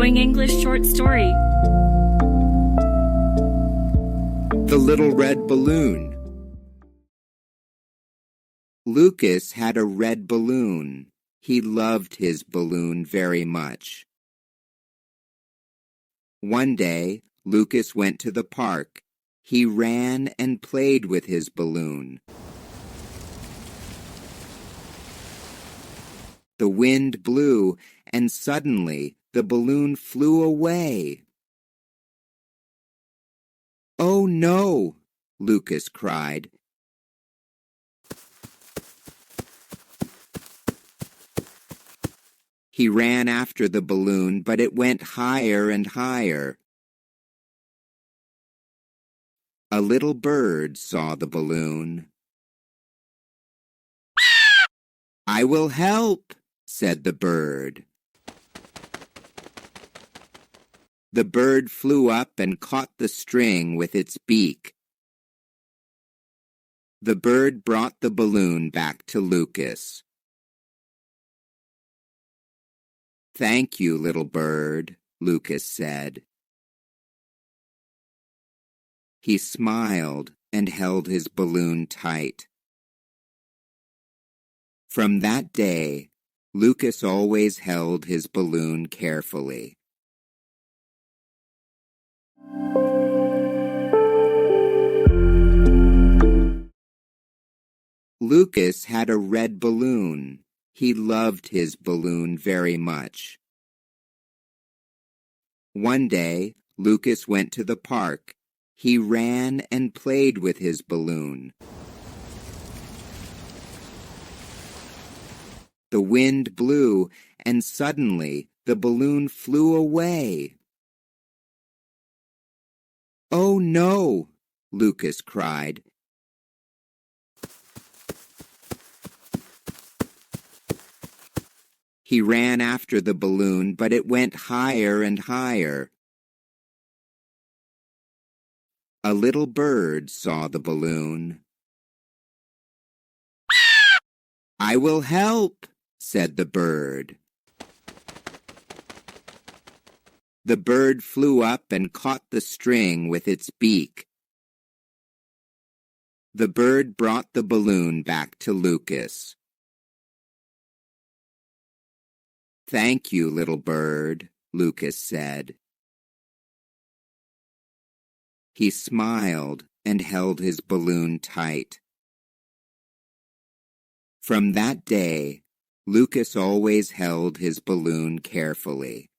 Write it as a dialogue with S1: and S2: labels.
S1: following English short story.
S2: The Little Red Balloon. Lucas had a red balloon. He loved his balloon very much. One day, Lucas went to the park. He ran and played with his balloon. The wind blew, and suddenly the balloon flew away. "Oh no!" Lucas cried. He ran after the balloon, but it went higher and higher. A little bird saw the balloon. "I will help," said the bird. The bird flew up and caught the string with its beak. The bird brought the balloon back to Lucas. "Thank you, little bird," Lucas said. He smiled and held his balloon tight. From that day, Lucas always held his balloon carefully. Lucas had a red balloon. He loved his balloon very much. One day, Lucas went to the park. He ran and played with his balloon. The wind blew, and suddenly the balloon flew away. "Oh no!" Lucas cried. He ran after the balloon, but it went higher and higher. A little bird saw the balloon. "I will help," said the bird. The bird flew up and caught the string with its beak. The bird brought the balloon back to Lucas. "Thank you, little bird," Lucas said. He smiled and held his balloon tight. From that day, Lucas always held his balloon carefully.